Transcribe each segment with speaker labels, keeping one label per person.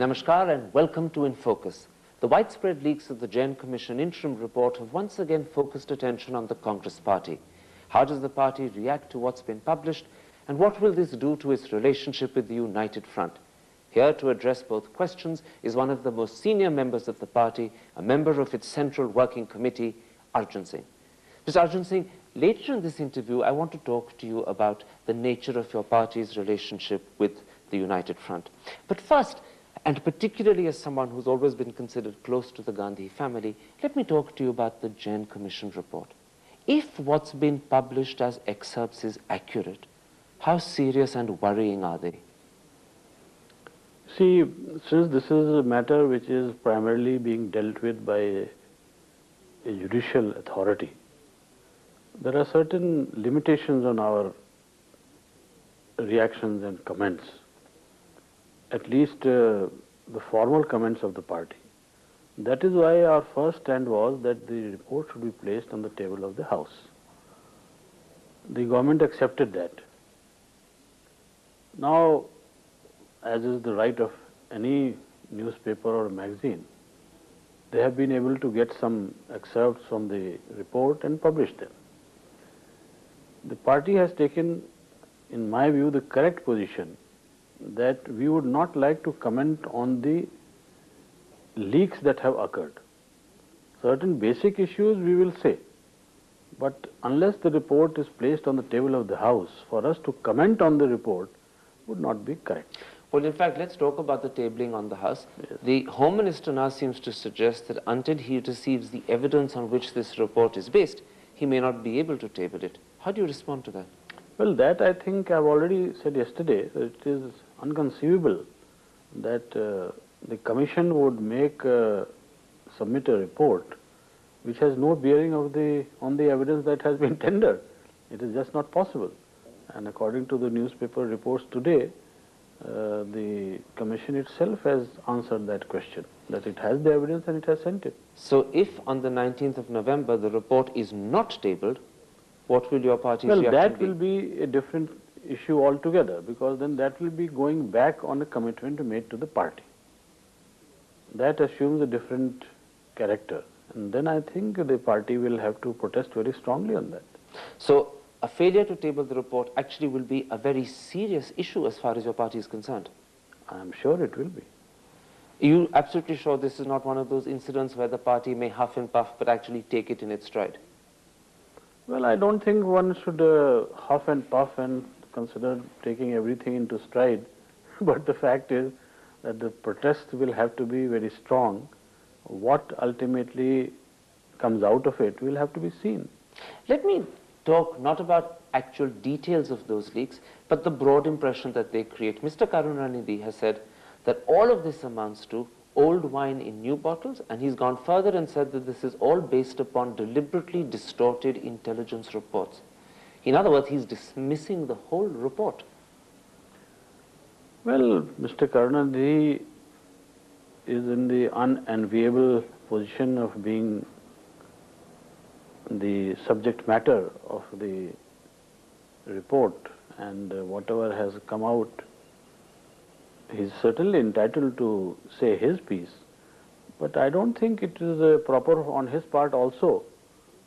Speaker 1: Namaskar and welcome to In Focus. The widespread leaks of the Jain Commission interim report have once again focused attention on the Congress party. How does the party react to what's been published, and what will this do to its relationship with the United Front? Here to address both questions is one of the most senior members of the party, a member of its Central Working Committee, Arjun Singh. Mr. Arjun Singh, later in this interview, I want to talk to you about the nature of your party's relationship with the United Front. But first, and particularly as someone who's always been considered close to the Gandhi family, let me talk to you about the Jain Commission report. If what's been published as excerpts is accurate, how serious and worrying are they?
Speaker 2: See, since this is a matter which is primarily being dealt with by a judicial authority, there are certain limitations on our reactions and comments, at least the formal comments of the party. That is why our first stand was that the report should be placed on the table of the House. The government accepted that. Now, as is the right of any newspaper or magazine, they have been able to get some excerpts from the report and publish them. The party has taken, in my view, the correct position that we would not like to comment on the leaks that have occurred. Certain basic issues we will say, but unless the report is placed on the table of the House, for us to comment on the report would not be correct.
Speaker 1: Well, in fact, let's talk about the tabling on the House.
Speaker 2: Yes.
Speaker 1: The Home Minister now seems to suggest that until he receives the evidence on which this report is based, he may not be able to table it. How do you respond to that?
Speaker 2: Well, that I think I've already said yesterday, that it is unconceivable that the Commission would submit a report which has no bearing on the evidence that has been tendered. It is just not possible. And according to the newspaper reports today, the Commission itself has answered that question, that it has the evidence and it has sent it.
Speaker 1: So if on the 19th of November the report is not tabled, what will your party's reaction be?
Speaker 2: Well, that will be a different issue altogether, because then that will be going back on a commitment made to the party. That assumes a different character, and then I think the party will have to protest very strongly on that.
Speaker 1: So a failure to table the report actually will be a very serious issue as far as your party is concerned.
Speaker 2: I am sure it will be.
Speaker 1: Are you absolutely sure this is not one of those incidents where the party may huff and puff but actually take it in its stride?
Speaker 2: Well, I don't think one should huff and puff and consider taking everything into stride, but the fact is that the protest will have to be very strong. What ultimately comes out of it will have to be seen.
Speaker 1: Let me talk not about actual details of those leaks, but the broad impression that they create. Mr. Karunanidhi has said that all of this amounts to old wine in new bottles, and he's gone further and said that this is all based upon deliberately distorted intelligence reports. In other words, he's dismissing the whole report.
Speaker 2: Well, Mr. Karunanidhi is in the unenviable position of being the subject matter of the report, and whatever has come out, he's certainly entitled to say his piece, but I don't think it is proper on his part also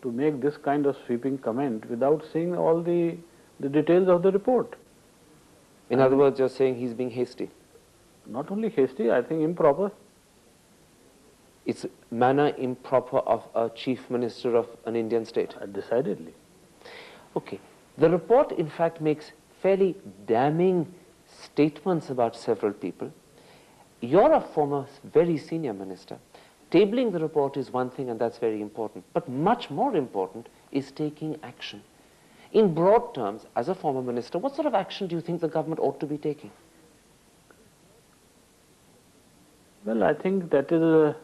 Speaker 2: to make this kind of sweeping comment without seeing all the details of the report.
Speaker 1: In other words, you're saying he's being hasty.
Speaker 2: Not only hasty, I think improper.
Speaker 1: It's manner improper of a chief minister of an Indian state.
Speaker 2: Decidedly.
Speaker 1: Okay. The report, in fact, makes fairly damning statements about several people. You're a former very senior minister. Tabling the report is one thing, and that's very important. But much more important is taking action. In broad terms, as a former minister, what sort of action do you think the government ought to be taking?
Speaker 2: Well, I think that is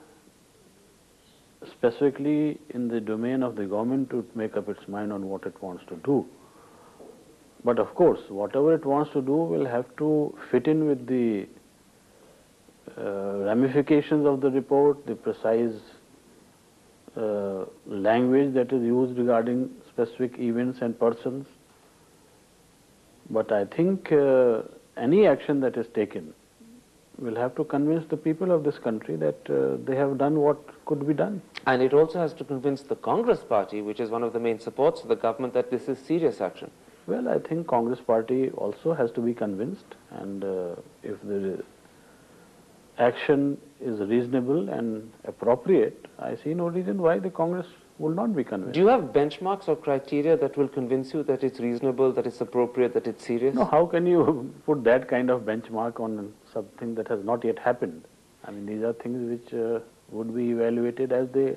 Speaker 2: specifically in the domain of the government to make up its mind on what it wants to do. But of course, whatever it wants to do will have to fit in with the ramifications of the report, the precise language that is used regarding specific events and persons. But I think any action that is taken will have to convince the people of this country that they have done what could be done.
Speaker 1: And it also has to convince the Congress party, which is one of the main supports of the government, that this is serious action.
Speaker 2: Well, I think Congress party also has to be convinced, and if the action is reasonable and appropriate, I see no reason why the Congress will not be convinced.
Speaker 1: Do you have benchmarks or criteria that will convince you that it's reasonable, that it's appropriate, that it's serious?
Speaker 2: No, how can you put that kind of benchmark on something that has not yet happened? I mean, these are things which would be evaluated as they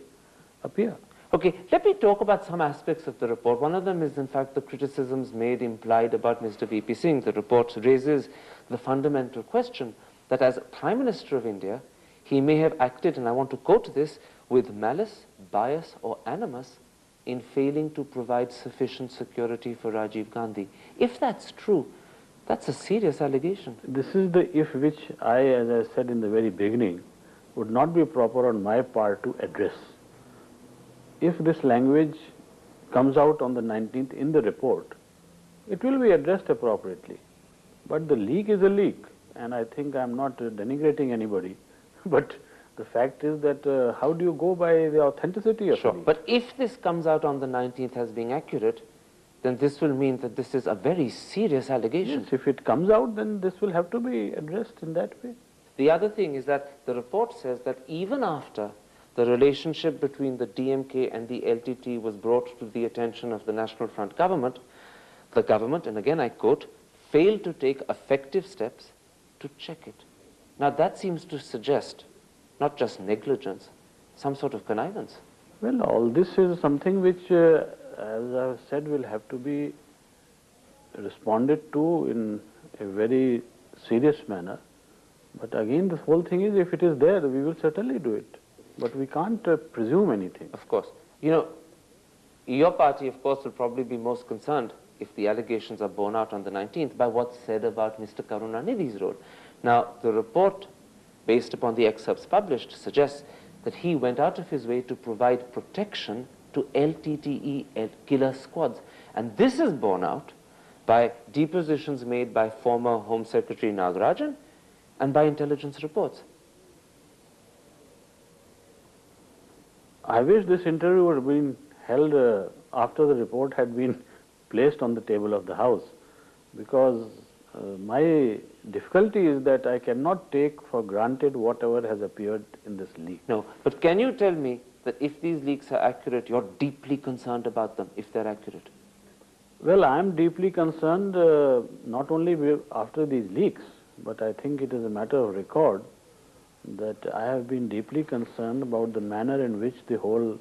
Speaker 2: appear.
Speaker 1: Okay, let me talk about some aspects of the report. One of them is, in fact, the criticisms made, implied about Mr. V.P. Singh. The report raises the fundamental question that as Prime Minister of India, he may have acted, and I want to quote this, with malice, bias, or animus in failing to provide sufficient security for Rajiv Gandhi. If that's true, that's a serious allegation.
Speaker 2: This is the if which I, as I said in the very beginning, would not be proper on my part to address. If this language comes out on the 19th in the report, it will be addressed appropriately. But the leak is a leak, and I think I'm not denigrating anybody, but the fact is that how do you go by the authenticity of
Speaker 1: Sure.
Speaker 2: the leak?
Speaker 1: But if this comes out on the 19th as being accurate, then this will mean that this is a very serious allegation.
Speaker 2: Yes, if it comes out, then this will have to be addressed in that way.
Speaker 1: The other thing is that the report says that even after the relationship between the DMK and the LTT was brought to the attention of the National Front government, the government, and again I quote, failed to take effective steps to check it. Now that seems to suggest not just negligence, some sort of connivance.
Speaker 2: Well, all this is something which, as I've said, will have to be responded to in a very serious manner. But again, the whole thing is, if it is there, we will certainly do it. But we can't presume anything.
Speaker 1: Of course. You know, your party, of course, will probably be most concerned if the allegations are borne out on the 19th by what's said about Mr. Karunanidhi's role. Now, the report, based upon the excerpts published, suggests that he went out of his way to provide protection to LTTE killer squads. And this is borne out by depositions made by former Home Secretary Nagarajan and by intelligence reports.
Speaker 2: I wish this interview would have been held after the report had been placed on the table of the House, because my difficulty is that I cannot take for granted whatever has appeared in this leak.
Speaker 1: No, but can you tell me that if these leaks are accurate, you're deeply concerned about them, if they're accurate?
Speaker 2: Well, I am deeply concerned not only after these leaks, but I think it is a matter of record that I have been deeply concerned about the manner in which the whole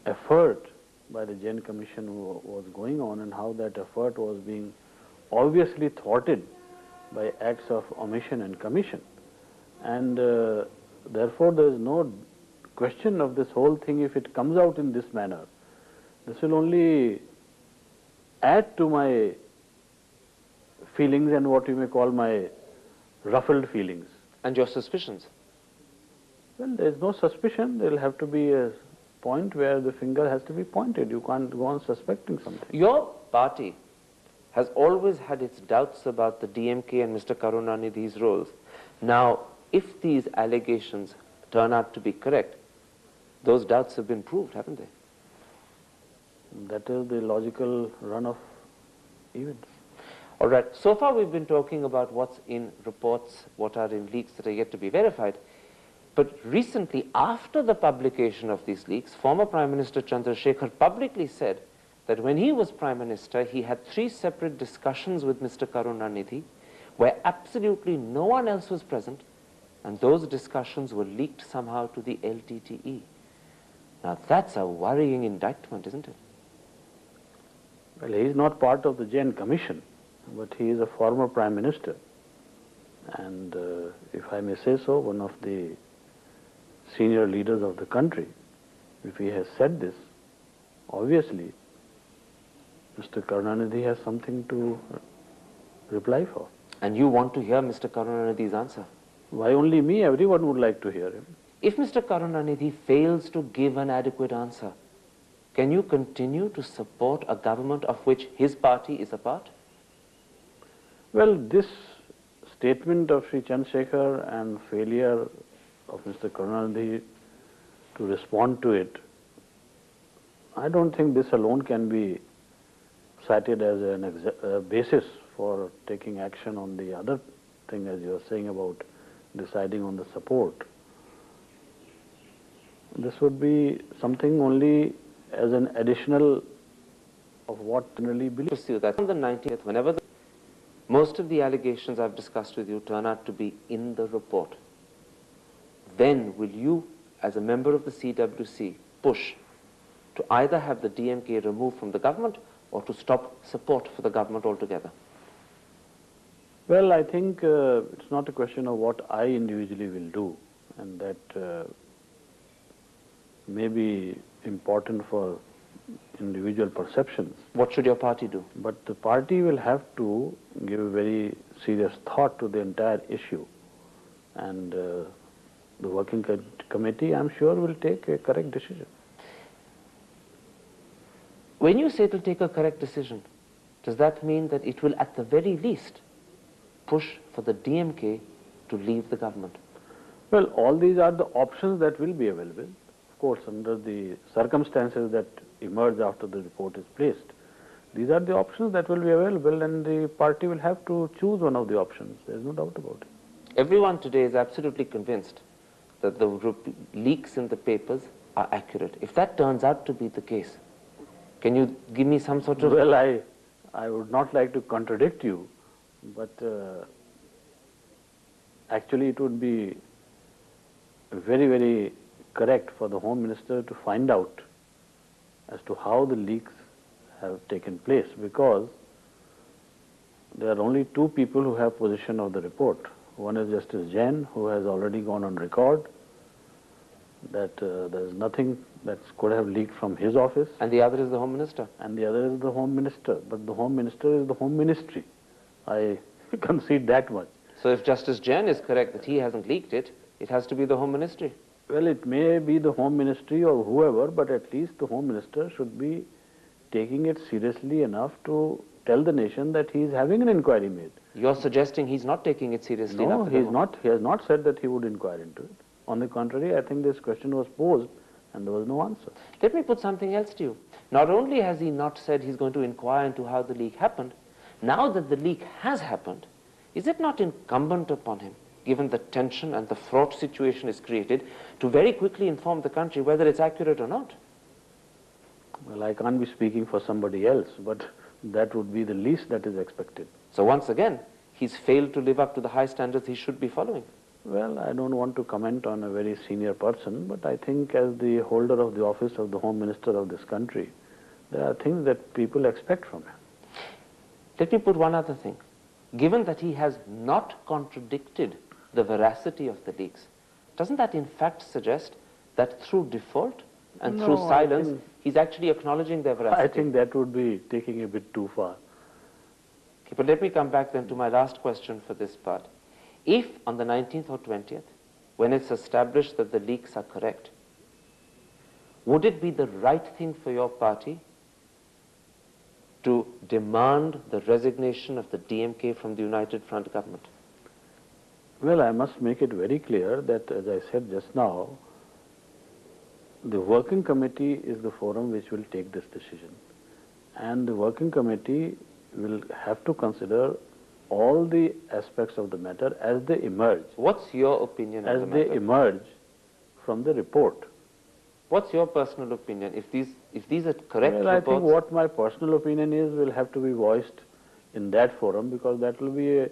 Speaker 2: effort by the Jain Commission was going on, and how that effort was being obviously thwarted by acts of omission and commission. And therefore there is no question of this whole thing. If it comes out in this manner, this will only add to my feelings and what you may call my ruffled feelings.
Speaker 1: And your suspicions?
Speaker 2: Well, there is no suspicion. There will have to be a point where the finger has to be pointed. You can't go on suspecting something.
Speaker 1: Your party has always had its doubts about the DMK and Mr. Karunanidhi's roles. Now, if these allegations turn out to be correct, those doubts have been proved, haven't they?
Speaker 2: That is the logical run of events.
Speaker 1: All right, so far we've been talking about what's in reports, what are in leaks that are yet to be verified. But recently, after the publication of these leaks, former Prime Minister Chandrasekhar publicly said that when he was Prime Minister, he had 3 separate discussions with Mr. Karunanidhi, where absolutely no one else was present, and those discussions were leaked somehow to the LTTE. Now that's a worrying indictment, isn't it?
Speaker 2: Well, he is not part of the Jain Commission, but he is a former Prime Minister. And if I may say so, one of the senior leaders of the country, if he has said this, obviously Mr. Karunanidhi has something to reply for.
Speaker 1: And you want to hear Mr. Karunanidhi's answer?
Speaker 2: Why only me? Everyone would like to hear him.
Speaker 1: If Mr. Karunanidhi fails to give an adequate answer, can you continue to support a government of which his party is a part?
Speaker 2: Well, this statement of Sri Chandrasekhar and failure of Mr. Karunanidhi to respond to it, I don't think this alone can be cited as a basis for taking action on the other thing, as you are saying about deciding on the support. This would be something only as an additional of what generally believed.
Speaker 1: Pursue that on the 19th, whenever most of the allegations I've discussed with you turn out to be in the report, then will you, as a member of the CWC, push to either have the DMK removed from the government or to stop support for the government altogether?
Speaker 2: Well, I think it's not a question of what I individually will do, and that may be important for individual perceptions.
Speaker 1: What should your party do?
Speaker 2: But the party will have to give a very serious thought to the entire issue, and the working committee, I'm sure, will take a correct decision.
Speaker 1: When you say it will take a correct decision, does that mean that it will at the very least push for the DMK to leave the government?
Speaker 2: Well, all these are the options that will be available. Of course, under the circumstances that emerge after the report is placed, these are the options that will be available, and the party will have to choose one of the options. There is no doubt about it.
Speaker 1: Everyone today is absolutely convinced that the leaks in the papers are accurate. If that turns out to be the case, can you give me some sort of...
Speaker 2: Well, I would not like to contradict you, but actually it would be very, very correct for the Home Minister to find out as to how the leaks have taken place, because there are only two people who have possession of the report. One is Justice Jain, who has already gone on record that there is nothing that could have leaked from his office.
Speaker 1: And the other is the Home Minister.
Speaker 2: And the other is the Home Minister. But the Home Minister is the Home Ministry. I concede that much.
Speaker 1: So if Justice Jain is correct that he hasn't leaked it, it has to be the Home Ministry.
Speaker 2: Well, it may be the Home Ministry or whoever, but at least the Home Minister should be taking it seriously enough to tell the nation that he is having an inquiry made.
Speaker 1: You're suggesting he's not taking it seriously enough?
Speaker 2: No, he has not said that he would inquire into it. On the contrary, I think this question was posed and there was no answer.
Speaker 1: Let me put something else to you. Not only has he not said he's going to inquire into how the leak happened, now that the leak has happened, is it not incumbent upon him, given the tension and the fraught situation is created, to very quickly inform the country whether it's accurate or not?
Speaker 2: Well, I can't be speaking for somebody else, but that would be the least that is expected.
Speaker 1: So once again, he's failed to live up to the high standards he should be following.
Speaker 2: Well, I don't want to comment on a very senior person, but I think as the holder of the office of the Home Minister of this country, there are things that people expect from him.
Speaker 1: Let me put one other thing. Given that he has not contradicted the veracity of the leaks, doesn't that in fact suggest that through default and through silence, he's actually acknowledging their veracity?
Speaker 2: I think that would be taking a bit too far.
Speaker 1: Okay, but let me come back then to my last question for this part. If on the 19th or 20th, when it's established that the leaks are correct, would it be the right thing for your party to demand the resignation of the DMK from the United Front government?
Speaker 2: Well, I must make it very clear that, as I said just now, the working committee is the forum which will take this decision. And the working committee will have to consider all the aspects of the matter as they emerge.
Speaker 1: What's your opinion on the matter?
Speaker 2: As they emerge from the report.
Speaker 1: What's your personal opinion? If these are correct
Speaker 2: Well, I
Speaker 1: reports...
Speaker 2: think what my personal opinion is will have to be voiced in that forum, because that will be a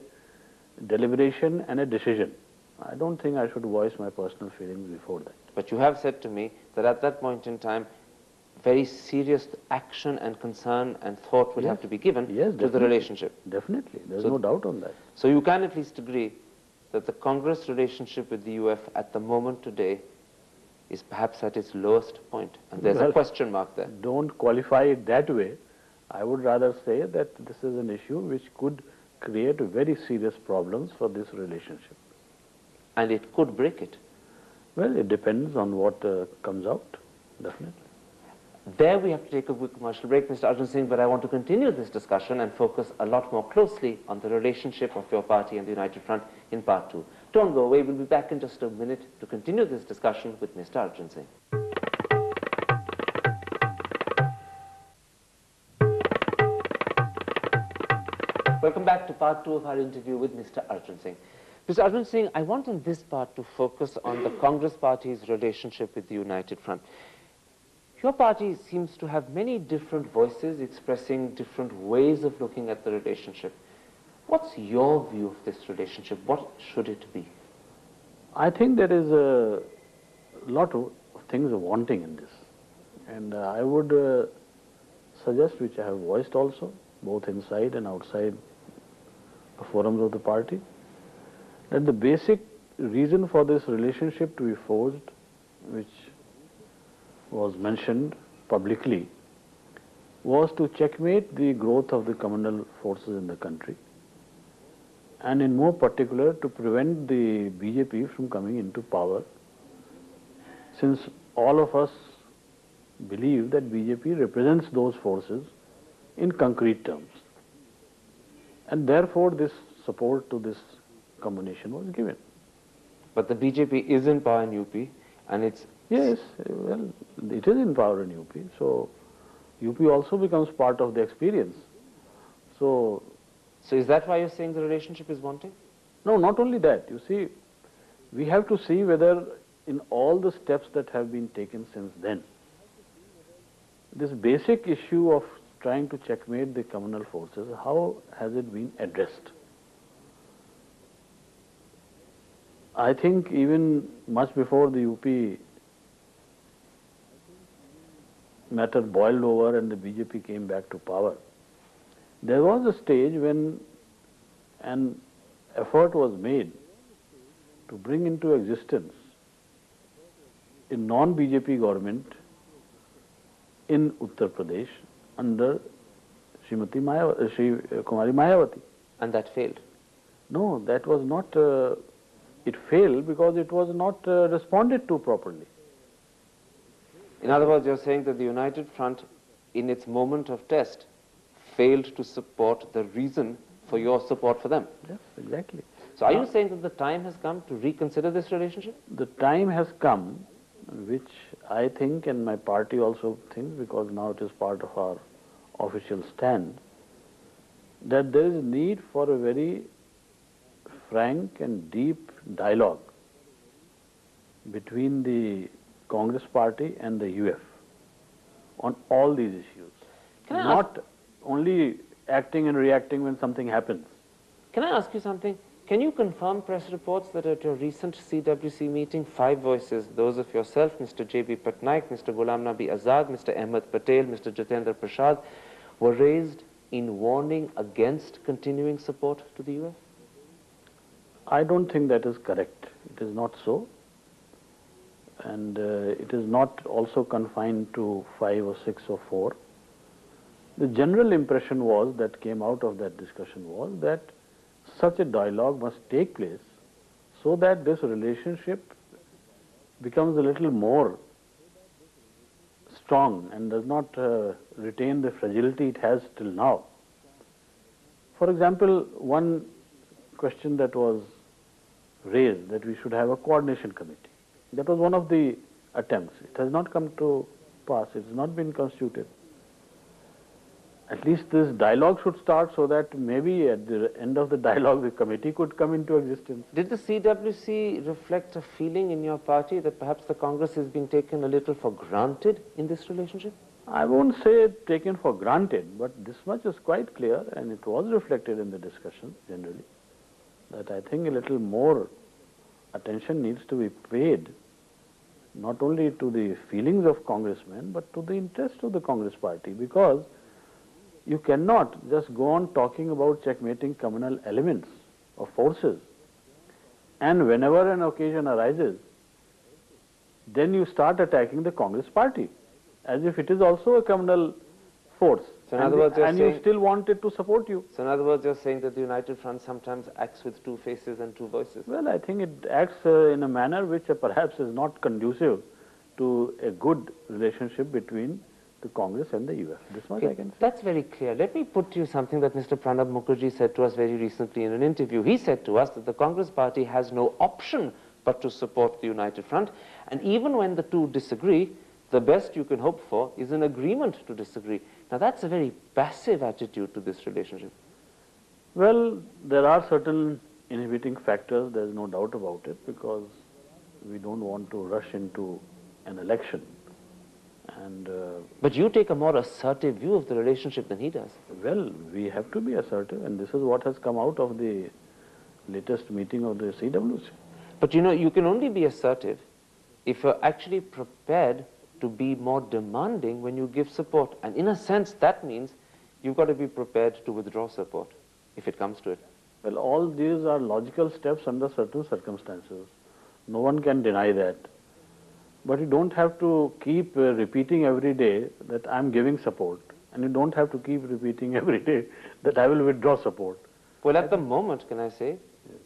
Speaker 2: deliberation and a decision. I don't think I should voice my personal feelings before that.
Speaker 1: But you have said to me that at that point in time, very serious action and concern and thought will have to be given to the relationship.
Speaker 2: Definitely, there's no doubt on that.
Speaker 1: So you can at least agree that the Congress relationship with the UF at the moment today is perhaps at its lowest point, and there's a question mark there.
Speaker 2: Don't qualify it that way. I would rather say that this is an issue which could create very serious problems for this relationship.
Speaker 1: And it could break it.
Speaker 2: Well, it depends on what comes out, definitely.
Speaker 1: There we have to take a quick commercial break, Mr. Arjun Singh, but I want to continue this discussion and focus a lot more closely on the relationship of your party and the United Front in part 2. Don't go away, we'll be back in just a minute to continue this discussion with Mr. Arjun Singh. Welcome back to part 2 of our interview with Mr. Arjun Singh. Mr. Arjun Singh, I want in this part to focus on the Congress Party's relationship with the United Front. Your party seems to have many different voices expressing different ways of looking at the relationship. What's your view of this relationship? What should it be?
Speaker 2: I think there is a lot of things wanting in this. And I would suggest, which I have voiced also, both inside and outside the forums of the party, that the basic reason for this relationship to be forged, which was mentioned publicly, was to checkmate the growth of the communal forces in the country, and in more particular to prevent the BJP from coming into power, since all of us believe that BJP represents those forces in concrete terms. And therefore this support to this combination was given.
Speaker 1: But the BJP is in power in UP, and it's...
Speaker 2: Yes, well, it is in power in UP, so UP also becomes part of the experience. So
Speaker 1: is that why you're saying the relationship is wanting?
Speaker 2: No, not only that. You see, we have to see whether in all the steps that have been taken since then, this basic issue of trying to checkmate the communal forces, how has it been addressed? I think even much before the UP matter boiled over and the BJP came back to power, there was a stage when an effort was made to bring into existence a non-BJP government in Uttar Pradesh under Srimati Kumari Mayawati.
Speaker 1: And that failed?
Speaker 2: No, that was not, it failed because it was not responded to properly.
Speaker 1: In other words, you're saying that the United Front, in its moment of test, failed to support the reason for your support for them?
Speaker 2: Yes, exactly.
Speaker 1: So are you saying that the time has come to reconsider this relationship?
Speaker 2: The time has come, which I think and my party also thinks, because now it is part of our official stand, that there is need for a very frank and deep dialogue between the Congress party and the UF on all these issues. Not only acting and reacting when something happens.
Speaker 1: Can I ask you something? Can you confirm press reports that at your recent CWC meeting, 5 voices, those of yourself, Mr. J.B. Patnaik, Mr. Ghulam Nabi Azad, Mr. Ahmed Patel, Mr. Jitendra Prasad, were raised in warning against continuing support to the UF?
Speaker 2: I don't think that is correct. It is not so. And it is not also confined to 5 or 6 or 4. The general impression was that came out of that discussion was that such a dialogue must take place so that this relationship becomes a little more strong and does not retain the fragility it has till now. For example, one question that was raised, that we should have a coordination committee. That was one of the attempts. It has not come to pass. It has not been constituted. At least this dialogue should start so that maybe at the end of the dialogue the committee could come into existence.
Speaker 1: Did the CWC reflect a feeling in your party that perhaps the Congress is being taken a little for granted in this relationship?
Speaker 2: I won't say taken for granted, but this much is quite clear, and it was reflected in the discussion generally, that I think a little more attention needs to be paid not only to the feelings of congressmen but to the interest of the Congress party, because you cannot just go on talking about checkmating communal elements or forces, and whenever an occasion arises, then you start attacking the Congress party as if it is also a communal force.
Speaker 1: So in other words,
Speaker 2: you still want it to support you.
Speaker 1: So in other words, you're saying that the United Front sometimes acts with 2 faces and 2 voices?
Speaker 2: Well, I think it acts in a manner which perhaps is not conducive to a good relationship between the Congress and the US. This much
Speaker 1: Okay,
Speaker 2: I can say.
Speaker 1: that's very clear. Let me put to you something that Mr. Pranab Mukherjee said to us very recently in an interview. He said to us that the Congress party has no option but to support the United Front, and even when the two disagree, the best you can hope for is an agreement to disagree. Now that's a very passive attitude to this relationship.
Speaker 2: Well, there are certain inhibiting factors, there is no doubt about it, because we don't want to rush into an election. And
Speaker 1: But you take a more assertive view of the relationship than he does.
Speaker 2: well, we have to be assertive, and this is what has come out of the latest meeting of the CWC.
Speaker 1: But you know, you can only be assertive if you're actually prepared to be more demanding when you give support. And in a sense, that means you've got to be prepared to withdraw support if it comes to it.
Speaker 2: Well, all these are logical steps under certain circumstances. No one can deny that. But you don't have to keep repeating every day that I'm giving support. And you don't have to keep repeating every day that I will withdraw support.
Speaker 1: Well, at the moment, can I say,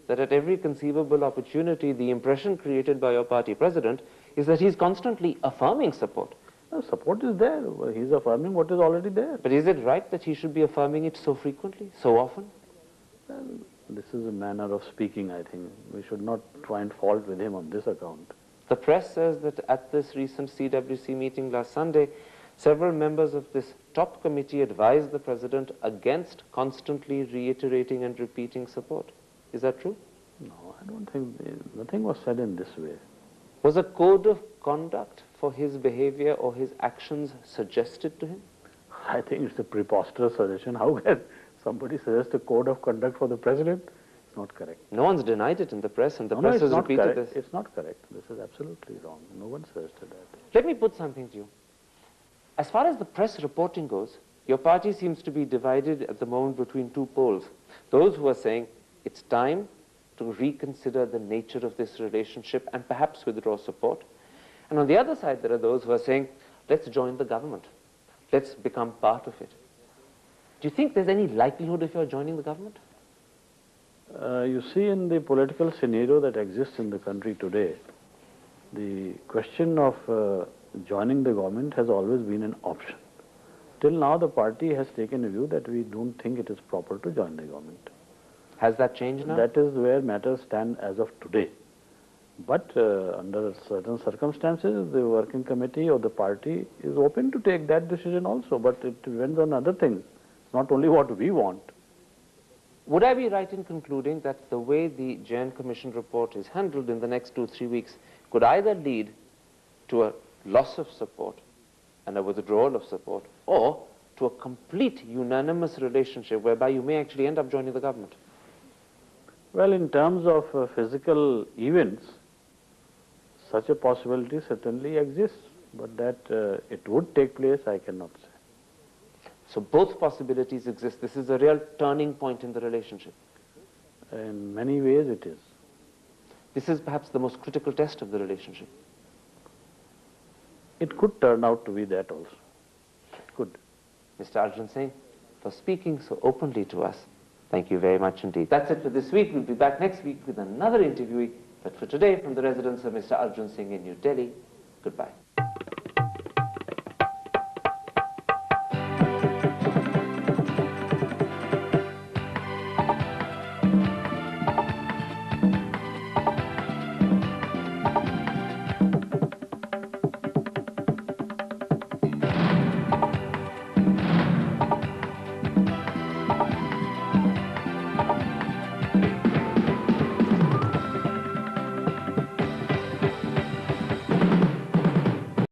Speaker 1: that at every conceivable opportunity, the impression created by your party president is that he's constantly affirming support.
Speaker 2: No, support is there. He's affirming what is already there.
Speaker 1: But is it right that he should be affirming it so frequently, so often?
Speaker 2: Well, this is a manner of speaking, I think. We should not find fault with him on this account.
Speaker 1: The press says that at this recent CWC meeting last Sunday, several members of this top committee advised the president against constantly reiterating and repeating support. Is that true?
Speaker 2: No, I don't think, nothing was said in this way.
Speaker 1: Was a code of conduct for his behavior or his actions suggested to him?
Speaker 2: I think it's a preposterous suggestion. How can somebody suggest a code of conduct for the president? It's not correct.
Speaker 1: No one's denied it in the press, and the
Speaker 2: No,
Speaker 1: press
Speaker 2: it's
Speaker 1: has
Speaker 2: not
Speaker 1: repeated
Speaker 2: correct.
Speaker 1: this.
Speaker 2: It's not correct. This is absolutely wrong. No one suggested that.
Speaker 1: Let me put something to you. As far as the press reporting goes, your party seems to be divided at the moment between two poles. Those who are saying it's time to reconsider the nature of this relationship and perhaps withdraw support. And on the other side, there are those who are saying, let's join the government. Let's become part of it. Do you think there's any likelihood of your joining the government?
Speaker 2: You see, in the political scenario that exists in the country today, the question of joining the government has always been an option. Till now, the party has taken a view that we don't think it is proper to join the government.
Speaker 1: Has that changed now?
Speaker 2: That is where matters stand as of today. But under certain circumstances, the working committee or the party is open to take that decision also, but it depends on other things, not only what we want.
Speaker 1: Would I be right in concluding that the way the Jain Commission report is handled in the next 2-3 weeks could either lead to a loss of support and a withdrawal of support, or to a complete unanimous relationship whereby you may actually end up joining the government?
Speaker 2: Well, in terms of physical events, such a possibility certainly exists, but that it would take place, I cannot say.
Speaker 1: So both possibilities exist. This is a real turning point in the relationship.
Speaker 2: In many ways it is.
Speaker 1: This is perhaps the most critical test of the relationship.
Speaker 2: It could turn out to be that also. It could.
Speaker 1: Mr. Arjun Singh, for speaking so openly to us, thank you very much indeed. That's it for this week. We'll be back next week with another interviewee. But for today, from the residence of Mr. Arjun Singh in New Delhi, goodbye.